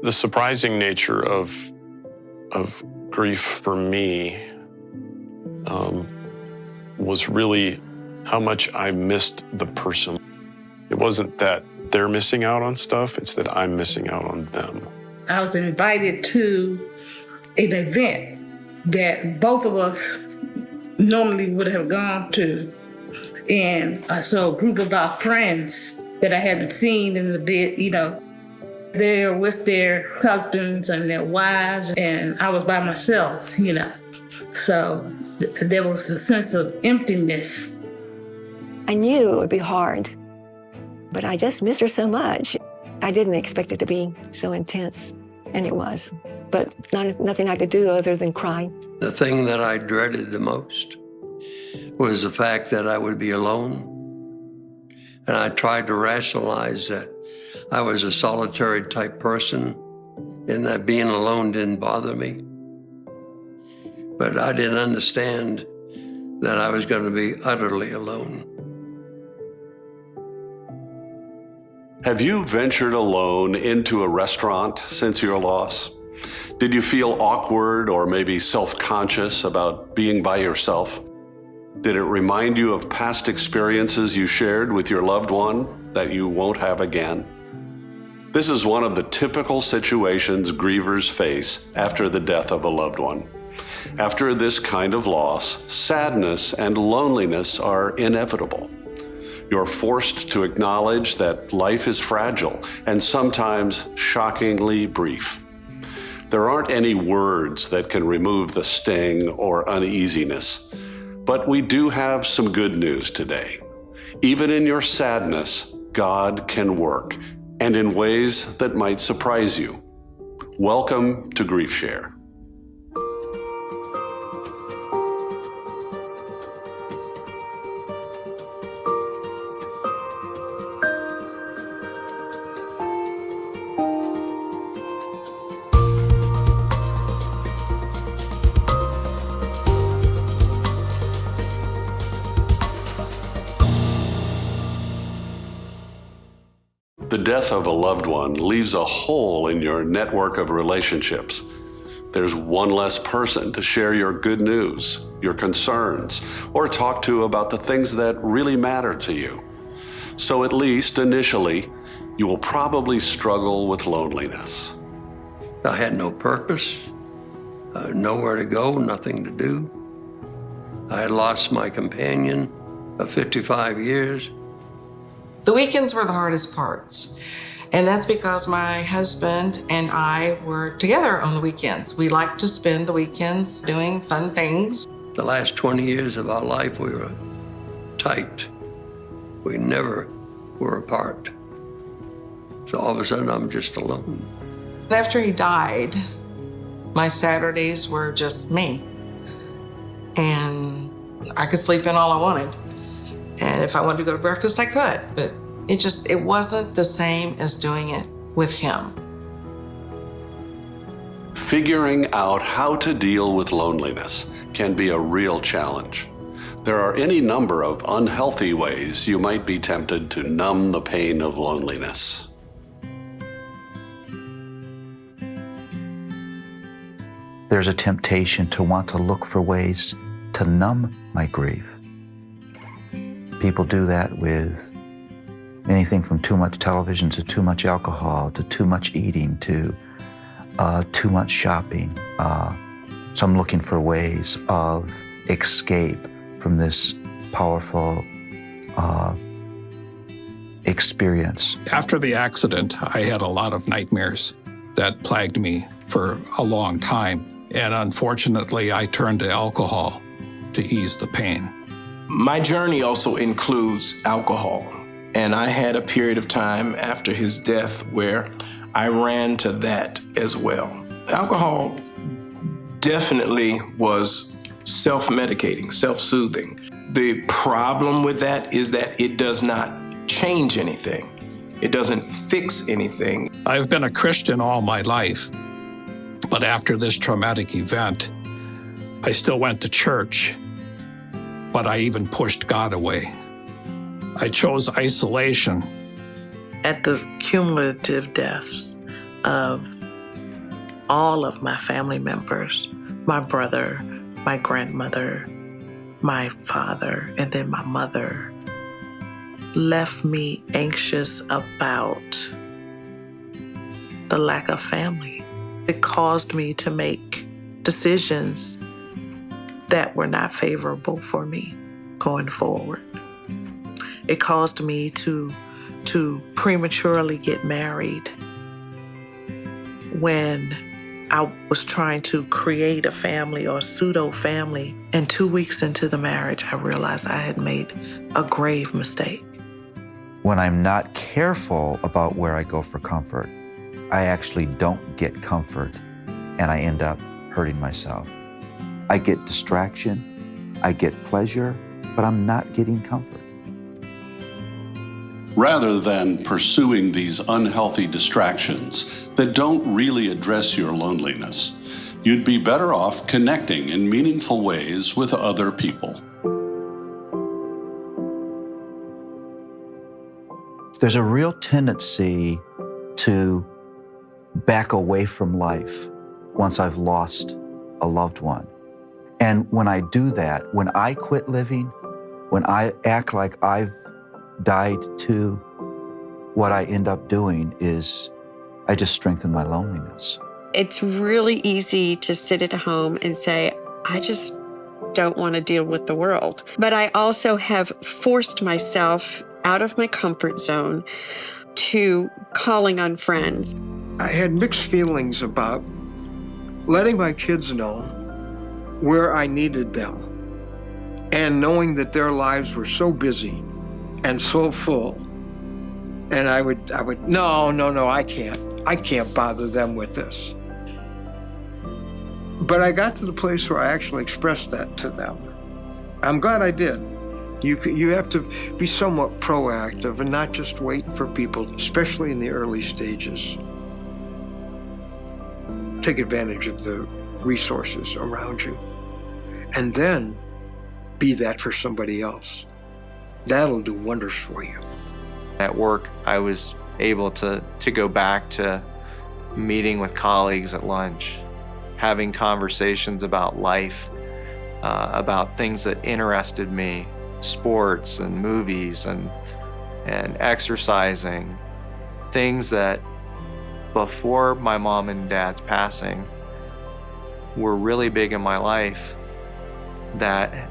The surprising nature of grief for me was really how much I missed the person. It wasn't that they're missing out on stuff, it's that I'm missing out on them. I was invited to an event that both of us normally would have gone to. And so a group of our friends that I hadn't seen in a bit, they're with their husbands and their wives, and I was by myself, So there was a sense of emptiness. I knew it would be hard, but I just missed her so much. I didn't expect it to be so intense, and it was. But nothing I could do other than cry. The thing that I dreaded the most was the fact that I would be alone. And I tried to rationalize that I was a solitary type person and that being alone didn't bother me. But I didn't understand that I was going to be utterly alone. Have you ventured alone into a restaurant since your loss? Did you feel awkward or maybe self-conscious about being by yourself? Did it remind you of past experiences you shared with your loved one that you won't have again? This is one of the typical situations grievers face after the death of a loved one. After this kind of loss, sadness and loneliness are inevitable. You're forced to acknowledge that life is fragile and sometimes shockingly brief. There aren't any words that can remove the sting or uneasiness, but we do have some good news today. Even in your sadness, God can work, and in ways that might surprise you. Welcome to Grief Share. The death of a loved one leaves a hole in your network of relationships. There's one less person to share your good news, your concerns, or talk to about the things that really matter to you. So at least initially, you will probably struggle with loneliness. I had no purpose, nowhere to go, nothing to do. I had lost my companion of 55 years. The weekends were the hardest parts. And that's because my husband and I were together on the weekends. We liked to spend the weekends doing fun things. The last 20 years of our life, we were tight. We never were apart. So all of a sudden, I'm just alone. After he died, my Saturdays were just me. And I could sleep in all I wanted. And if I wanted to go to breakfast, I could, but it wasn't the same as doing it with him. Figuring out how to deal with loneliness can be a real challenge. There are any number of unhealthy ways you might be tempted to numb the pain of loneliness. There's a temptation to want to look for ways to numb my grief. People do that with anything from too much television to too much alcohol to too much eating to too much shopping. So I'm looking for ways of escape from this powerful experience. After the accident, I had a lot of nightmares that plagued me for a long time. And unfortunately, I turned to alcohol to ease the pain. My journey also includes alcohol. And I had a period of time after his death where I ran to that as well. Alcohol definitely was self-medicating, self-soothing. The problem with that is that it does not change anything. It doesn't fix anything. I've been a Christian all my life, but after this traumatic event, I still went to church, but I even pushed God away. I chose isolation. At the cumulative deaths of all of my family members, my brother, my grandmother, my father, and then my mother, left me anxious about the lack of family. It caused me to make decisions that were not favorable for me going forward. It caused me to prematurely get married when I was trying to create a family or pseudo-family. And 2 weeks into the marriage, I realized I had made a grave mistake. When I'm not careful about where I go for comfort, I actually don't get comfort and I end up hurting myself. I get distraction, I get pleasure, but I'm not getting comfort. Rather than pursuing these unhealthy distractions that don't really address your loneliness, you'd be better off connecting in meaningful ways with other people. There's a real tendency to back away from life once I've lost a loved one. And when I do that, when I quit living, when I act like I've died too, what I end up doing is I just strengthen my loneliness. It's really easy to sit at home and say, I just don't want to deal with the world. But I also have forced myself out of my comfort zone to calling on friends. I had mixed feelings about letting my kids know where I needed them and knowing that their lives were so busy and so full. And I would, no, I can't bother them with this. But I got to the place where I actually expressed that to them. I'm glad I did. You have to be somewhat proactive and not just wait for people, especially in the early stages. Take advantage of the resources around you. And then be that for somebody else. That'll do wonders for you. At work, I was able to go back to meeting with colleagues at lunch, having conversations about life, about things that interested me, sports and movies and exercising, things that before my mom and dad's passing were really big in my life that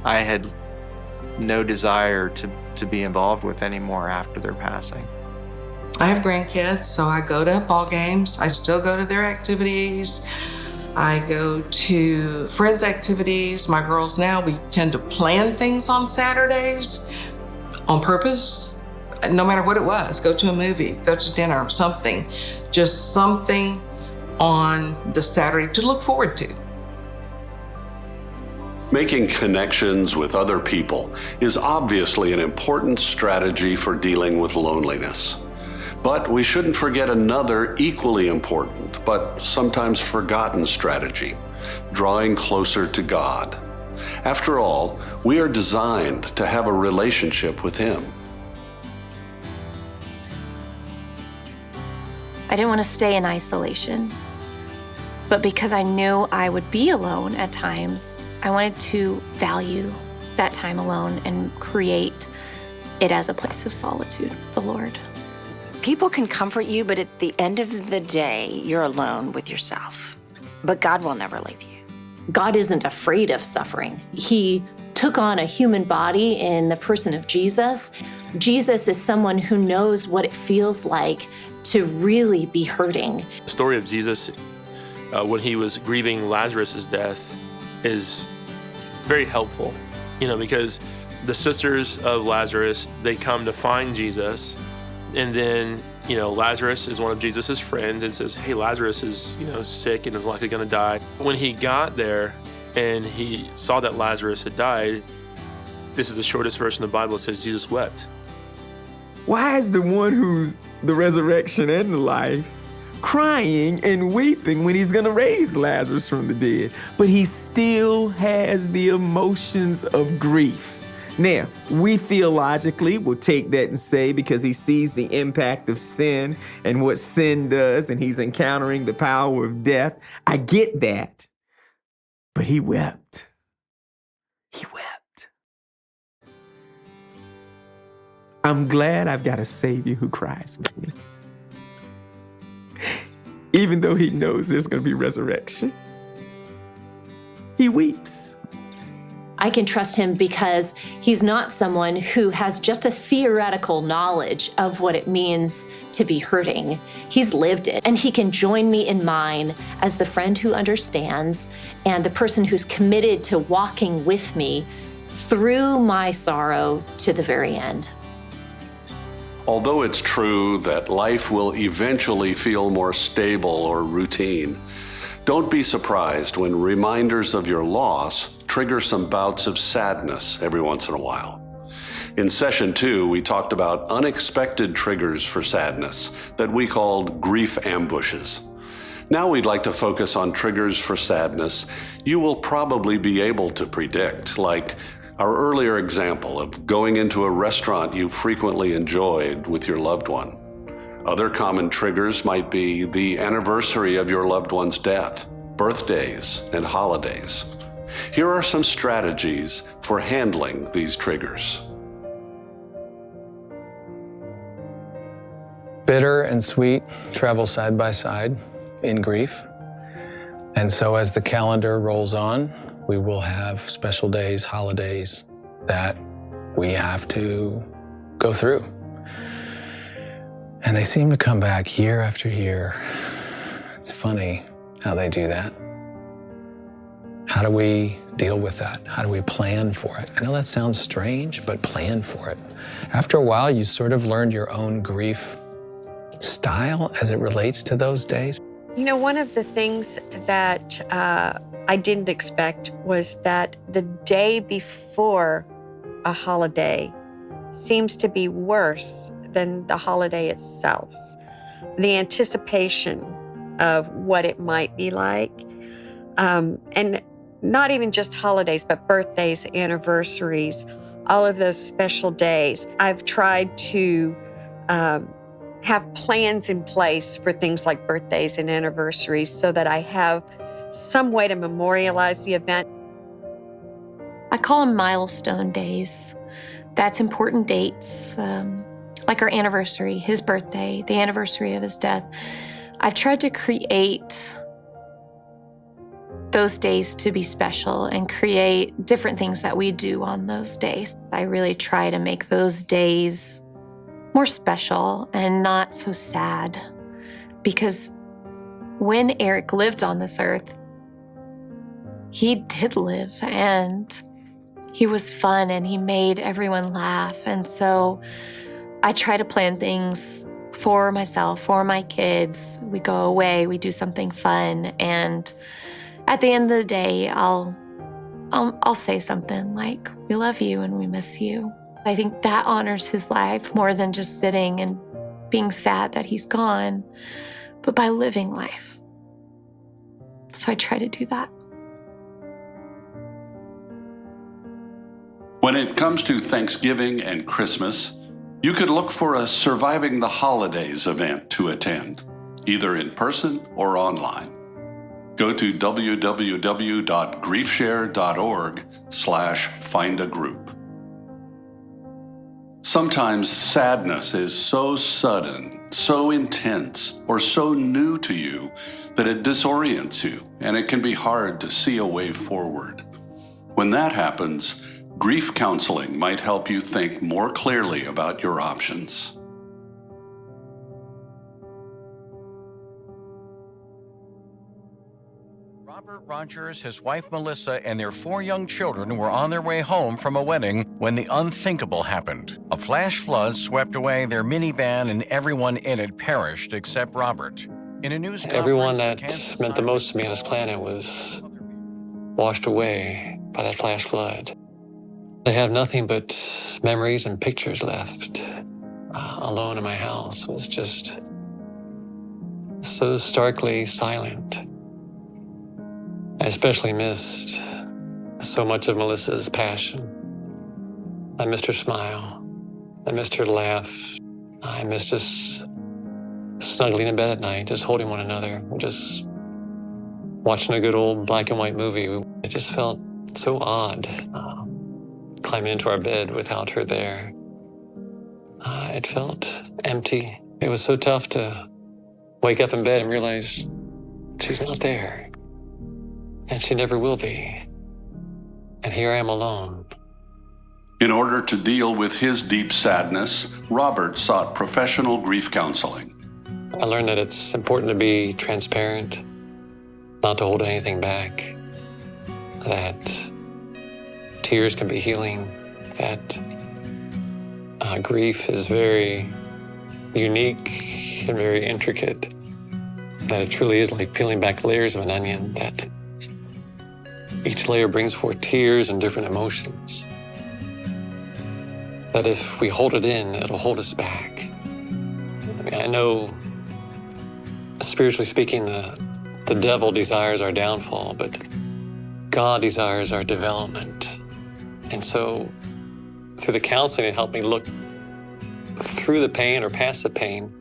I had no desire to be involved with anymore after their passing. I have grandkids, so I go to ball games. I still go to their activities. I go to friends' activities. My girls now, we tend to plan things on Saturdays on purpose, no matter what it was. Go to a movie, go to dinner, something. Just something on the Saturday to look forward to. Making connections with other people is obviously an important strategy for dealing with loneliness. But we shouldn't forget another equally important, but sometimes forgotten strategy, drawing closer to God. After all, we are designed to have a relationship with Him. I didn't want to stay in isolation, but because I knew I would be alone at times, I wanted to value that time alone and create it as a place of solitude with the Lord. People can comfort you, but at the end of the day, you're alone with yourself. But God will never leave you. God isn't afraid of suffering. He took on a human body in the person of Jesus. Jesus is someone who knows what it feels like to really be hurting. The story of Jesus when he was grieving Lazarus' death is very helpful, because the sisters of Lazarus, they come to find Jesus. And then, Lazarus is one of Jesus's friends and says, hey, Lazarus is, sick and is likely going to die. When he got there and he saw that Lazarus had died, this is the shortest verse in the Bible. It says Jesus wept. Why is the one who's the resurrection and the life crying and weeping when he's going to raise Lazarus from the dead? But he still has the emotions of grief. Now, we theologically will take that and say because he sees the impact of sin and what sin does, and he's encountering the power of death. I get that. But he wept. He wept. I'm glad I've got a Savior who cries with me. Even though he knows there's going to be resurrection, he weeps. I can trust him because he's not someone who has just a theoretical knowledge of what it means to be hurting. He's lived it, and he can join me in mine as the friend who understands and the person who's committed to walking with me through my sorrow to the very end. Although it's true that life will eventually feel more stable or routine, don't be surprised when reminders of your loss trigger some bouts of sadness every once in a while. In session 2, we talked about unexpected triggers for sadness that we called grief ambushes. Now we'd like to focus on triggers for sadness you will probably be able to predict, like our earlier example of going into a restaurant you frequently enjoyed with your loved one. Other common triggers might be the anniversary of your loved one's death, birthdays, and holidays. Here are some strategies for handling these triggers. Bitter and sweet travel side by side in grief. And so as the calendar rolls on, we will have special days, holidays that we have to go through. And they seem to come back year after year. It's funny how they do that. How do we deal with that? How do we plan for it? I know that sounds strange, but plan for it. After a while, you sort of learned your own grief style as it relates to those days. You know, one of the things that I didn't expect was that the day before a holiday seems to be worse than the holiday itself. The anticipation of what it might be like. And not even just holidays, but birthdays, anniversaries, all of those special days. I've tried to have plans in place for things like birthdays and anniversaries so that I have some way to memorialize the event. I call them milestone days. That's important dates, like our anniversary, his birthday, the anniversary of his death. I've tried to create those days to be special and create different things that we do on those days. I really try to make those days more special and not so sad, because when Eric lived on this earth, he did live and he was fun and he made everyone laugh. And so I try to plan things for myself, for my kids. We go away, we do something fun, and at the end of the day, I'll say something like, "We love you and we miss you." I think that honors his life more than just sitting and being sad that he's gone, but by living life. So I try to do that. When it comes to Thanksgiving and Christmas, you could look for a Surviving the Holidays event to attend, either in person or online. Go to www.griefshare.org/findagroup. Sometimes sadness is so sudden, so intense, or so new to you that it disorients you, and it can be hard to see a way forward. When that happens, grief counseling might help you think more clearly about your options. Robert Rogers, his wife Melissa, and their 4 young children were on their way home from a wedding when the unthinkable happened. A flash flood swept away their minivan and everyone in it perished except Robert. In a news conference, everyone that meant the most to me on this planet was washed away by that flash flood. I have nothing but memories and pictures left. Alone in my house was just so starkly silent. I especially missed so much of Melissa's passion. I missed her smile. I missed her laugh. I missed us snuggling in bed at night, just holding one another, just watching a good old black and white movie. It just felt so odd climbing into our bed without her there. It felt empty. It was so tough to wake up in bed and realize she's not there, and she never will be. And here I am alone. In order to deal with his deep sadness, Robert sought professional grief counseling. I learned that it's important to be transparent, not to hold anything back, that tears can be healing, that grief is very unique and very intricate, that it truly is like peeling back layers of an onion, that each layer brings forth tears and different emotions, that if we hold it in, it'll hold us back. I mean, I know, spiritually speaking, the devil desires our downfall, but God desires our development. And so through the counseling, it helped me look through the pain or past the pain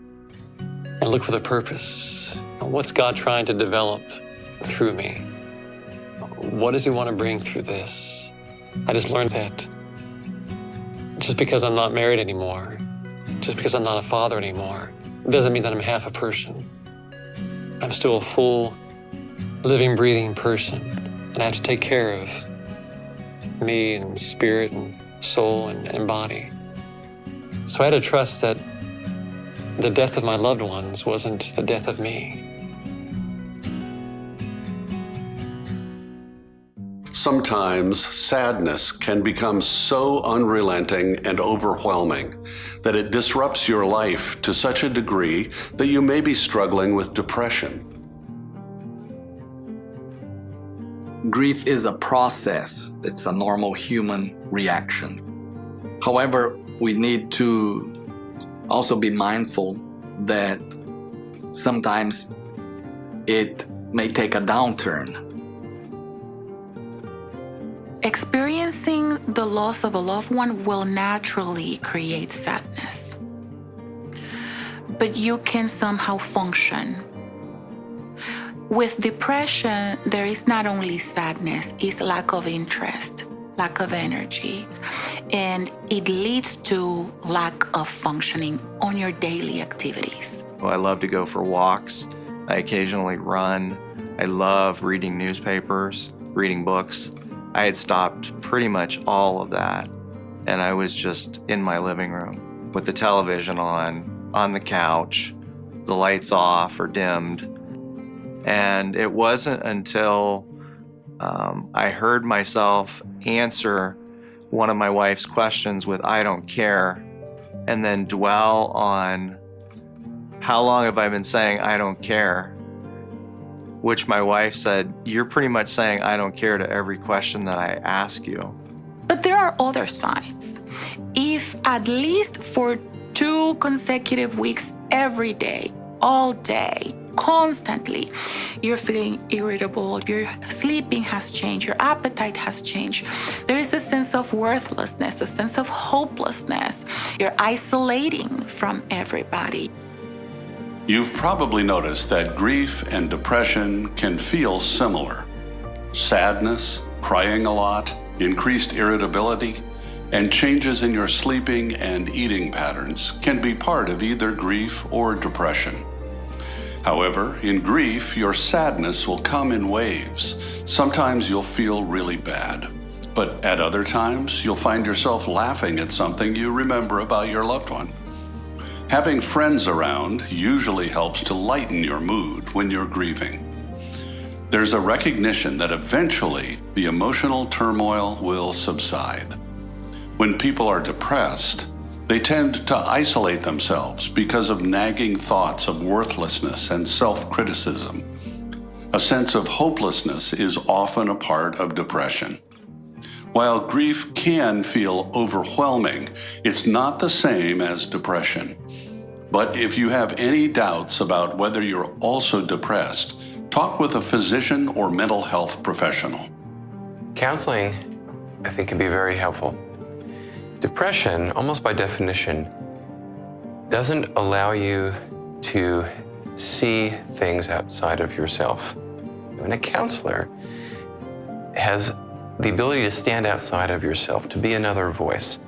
and look for the purpose. What's God trying to develop through me? What does he want to bring through this? I just learned that just because I'm not married anymore, just because I'm not a father anymore, it doesn't mean that I'm half a person. I'm still a full, living, breathing person, and I have to take care of me and spirit and soul and body. So I had to trust that the death of my loved ones wasn't the death of me. Sometimes sadness can become so unrelenting and overwhelming that it disrupts your life to such a degree that you may be struggling with depression. Grief is a process. It's a normal human reaction. However, we need to also be mindful that sometimes it may take a downturn. Experiencing the loss of a loved one will naturally create sadness. But you can somehow function. With depression, there is not only sadness, it's lack of interest, lack of energy, and it leads to lack of functioning on your daily activities. I love to go for walks. I occasionally run. I love reading newspapers, reading books. I had stopped pretty much all of that, and I was just in my living room with the television on the couch, the lights off or dimmed. And it wasn't until I heard myself answer one of my wife's questions with "I don't care," and then dwell on how long have I been saying "I don't care," which my wife said, "You're pretty much saying I don't care to every question that I ask you." But there are other signs. If at least for 2 consecutive weeks, every day, all day, constantly, you're feeling irritable, your sleeping has changed, your appetite has changed, there is a sense of worthlessness, a sense of hopelessness, you're isolating from everybody. You've probably noticed that grief and depression can feel similar. Sadness, crying a lot, increased irritability, and changes in your sleeping and eating patterns can be part of either grief or depression. However, in grief, your sadness will come in waves. Sometimes you'll feel really bad, but at other times, you'll find yourself laughing at something you remember about your loved one. Having friends around usually helps to lighten your mood when you're grieving. There's a recognition that eventually the emotional turmoil will subside. When people are depressed, they tend to isolate themselves because of nagging thoughts of worthlessness and self-criticism. A sense of hopelessness is often a part of depression. While grief can feel overwhelming, it's not the same as depression. But if you have any doubts about whether you're also depressed, talk with a physician or mental health professional. Counseling, I think, can be very helpful. Depression, almost by definition, doesn't allow you to see things outside of yourself. And a counselor has the ability to stand outside of yourself, to be another voice,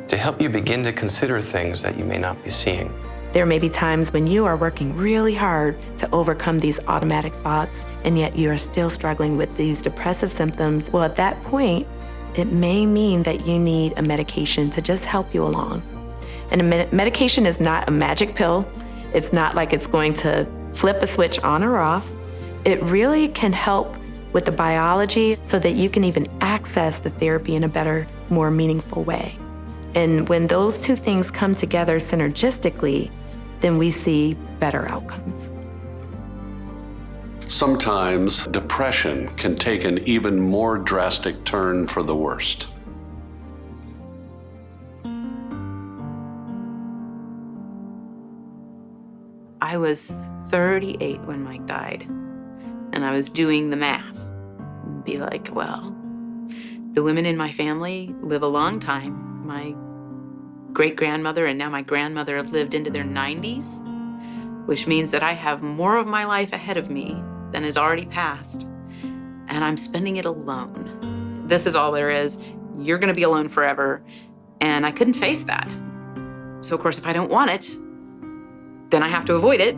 to help you begin to consider things that you may not be seeing. There may be times when you are working really hard to overcome these automatic thoughts, and yet you are still struggling with these depressive symptoms. Well, at that point, it may mean that you need a medication to just help you along. And a medication is not a magic pill. It's not like it's going to flip a switch on or off. It really can help with the biology so that you can even access the therapy in a better, more meaningful way. And when those two things come together synergistically, then we see better outcomes. Sometimes depression can take an even more drastic turn for the worst. I was 38 when Mike died, and I was doing the math. Be like, well, the women in my family live a long time. My great-grandmother and now my grandmother have lived into their 90s, which means that I have more of my life ahead of me than is already passed, and I'm spending it alone. This is all there is. You're gonna be alone forever, and I couldn't face that. So of course, if I don't want it, then I have to avoid it.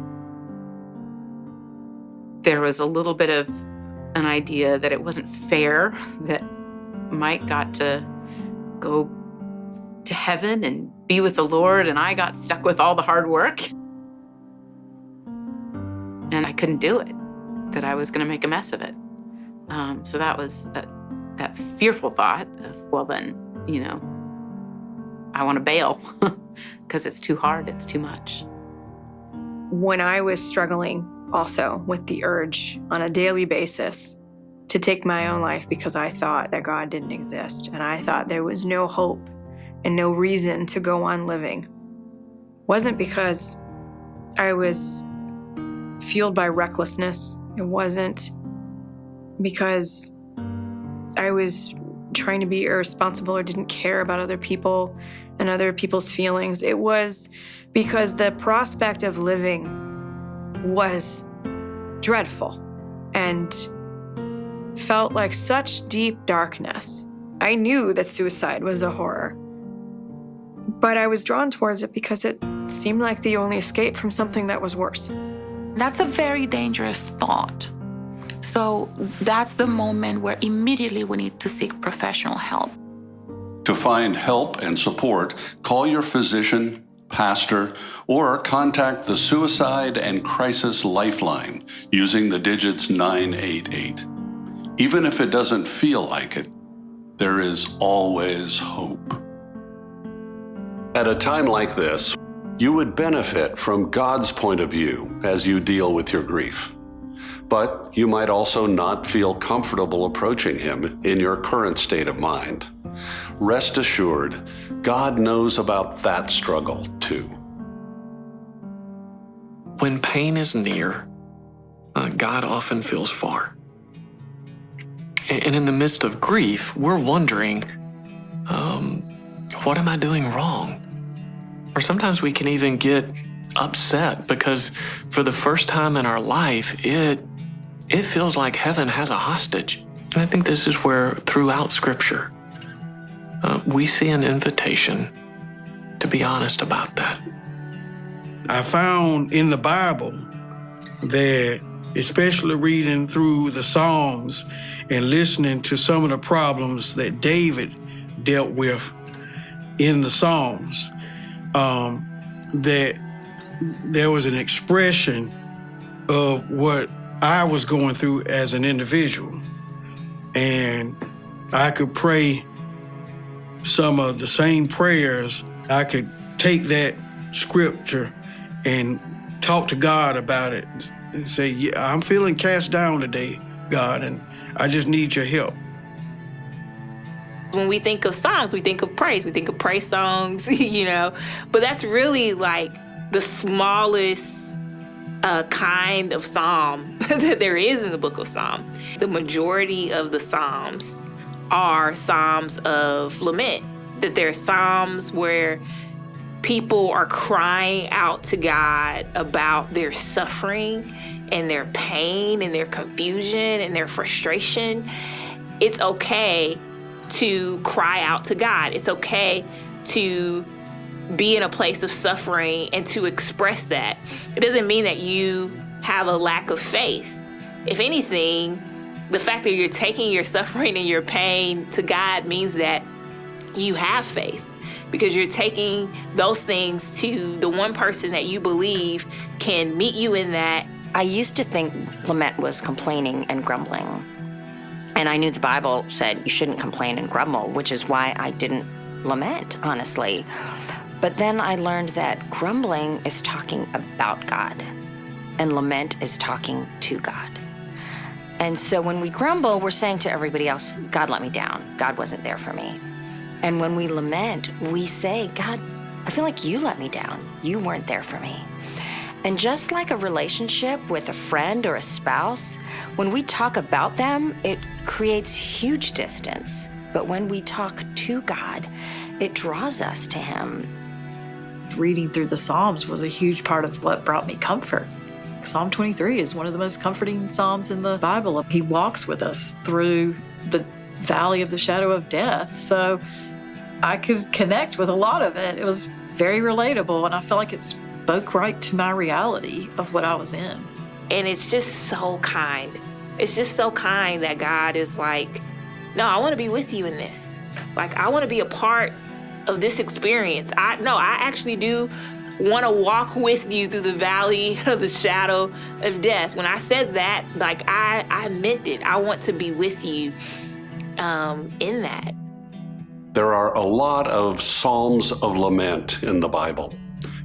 There was a little bit of an idea that it wasn't fair that Mike got to go to heaven and be with the Lord, and I got stuck with all the hard work. And I couldn't do it, that I was gonna make a mess of it. So that was that fearful thought of, well then, you know, I wanna bail because it's too hard, it's too much. When I was struggling also with the urge on a daily basis to take my own life because I thought that God didn't exist and I thought there was no hope and no reason to go on living, wasn't because I was fueled by recklessness. It wasn't because I was trying to be irresponsible or didn't care about other people and other people's feelings. It was because the prospect of living was dreadful and felt like such deep darkness. I knew that suicide was a horror, but I was drawn towards it because it seemed like the only escape from something that was worse. That's a very dangerous thought. So that's the moment where immediately we need to seek professional help. To find help and support, call your physician, pastor, or contact the Suicide and Crisis Lifeline using the digits 988. Even if it doesn't feel like it, there is always hope. At a time like this, you would benefit from God's point of view as you deal with your grief. But you might also not feel comfortable approaching Him in your current state of mind. Rest assured, God knows about that struggle too. When pain is near, God often feels far. And in the midst of grief, we're wondering, what am I doing wrong? Or sometimes we can even get upset because for the first time in our life, it feels like heaven has a hostage. And I think this is where throughout Scripture, we see an invitation to be honest about that. I found in the Bible that, especially reading through the Psalms and listening to some of the problems that David dealt with in the Psalms, that there was an expression of what I was going through as an individual. And I could pray some of the same prayers. I could take that scripture and talk to God about it and say, yeah, I'm feeling cast down today, God, and I just need your help. When we think of songs, we think of praise. We think of praise songs, you know, but that's really like the smallest kind of psalm that there is in the book of Psalms. The majority of the psalms are psalms of lament. that there are Psalms where people are crying out to God about their suffering and their pain and their confusion and their frustration. It's okay to cry out to God. It's okay to be in a place of suffering and to express that. It doesn't mean that you have a lack of faith. If anything, the fact that you're taking your suffering and your pain to God means that you have faith, because you're taking those things to the one person that you believe can meet you in that. I used to think lament was complaining and grumbling. And I knew the Bible said you shouldn't complain and grumble, which is why I didn't lament, honestly. But then I learned that grumbling is talking about God, and lament is talking to God. And so when we grumble, we're saying to everybody else, God let me down. God wasn't there for me. And when we lament, we say, God, I feel like you let me down. You weren't there for me. And just like a relationship with a friend or a spouse, when we talk about them, it creates huge distance. But when we talk to God, it draws us to Him. Reading through the Psalms was a huge part of what brought me comfort. Psalm 23 is one of the most comforting Psalms in the Bible. He walks with us through the valley of the shadow of death. So I could connect with a lot of it. It was very relatable, and I felt like it spoke right to my reality of what I was in. And it's just so kind. It's just so kind that God is like, no, I want to be with you in this. Like, I want to be a part of this experience. I actually do want to walk with you through the valley of the shadow of death. When I said that, like, I meant it. I want to be with you in that. There are a lot of Psalms of lament in the Bible.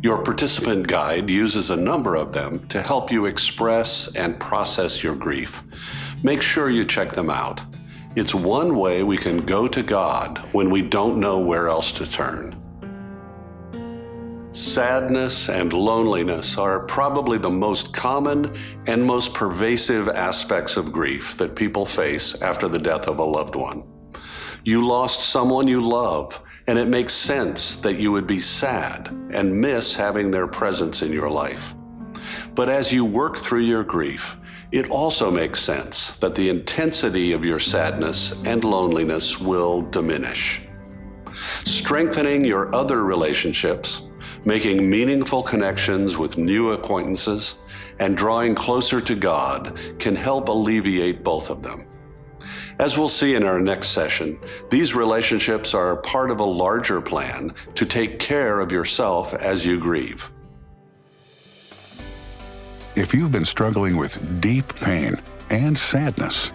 Your participant guide uses a number of them to help you express and process your grief. Make sure you check them out. It's one way we can go to God when we don't know where else to turn. Sadness and loneliness are probably the most common and most pervasive aspects of grief that people face after the death of a loved one. You lost someone you love, and it makes sense that you would be sad and miss having their presence in your life. But as you work through your grief, it also makes sense that the intensity of your sadness and loneliness will diminish. Strengthening your other relationships, making meaningful connections with new acquaintances, and drawing closer to God can help alleviate both of them. As we'll see in our next session, these relationships are part of a larger plan to take care of yourself as you grieve. If you've been struggling with deep pain and sadness,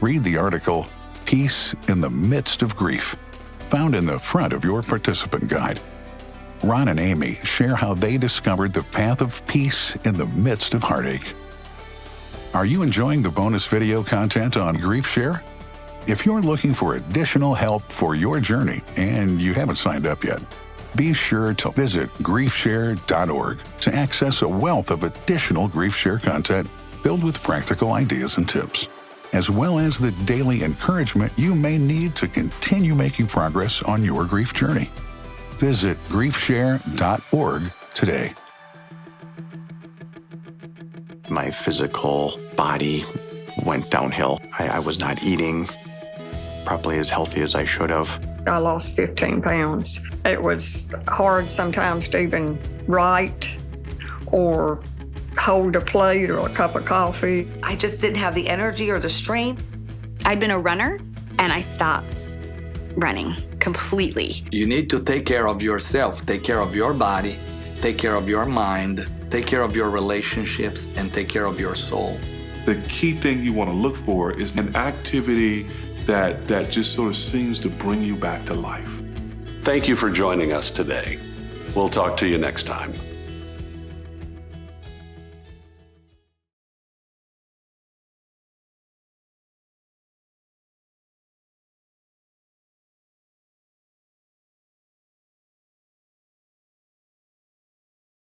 read the article, Peace in the Midst of Grief, found in the front of your participant guide. Ron and Amy share how they discovered the path of peace in the midst of heartache. Are you enjoying the bonus video content on GriefShare? If you're looking for additional help for your journey and you haven't signed up yet, be sure to visit griefshare.org to access a wealth of additional GriefShare content filled with practical ideas and tips, as well as the daily encouragement you may need to continue making progress on your grief journey. Visit griefshare.org today. My physical body went downhill. I was not eating probably as healthy as I should have. I lost 15 pounds. It was hard sometimes to even write or hold a plate or a cup of coffee. I just didn't have the energy or the strength. I'd been a runner and I stopped running completely. You need to take care of yourself, take care of your body, take care of your mind, take care of your relationships, and take care of your soul. The key thing you want to look for is an activity that just sort of seems to bring you back to life. Thank you for joining us today. We'll talk to you next time.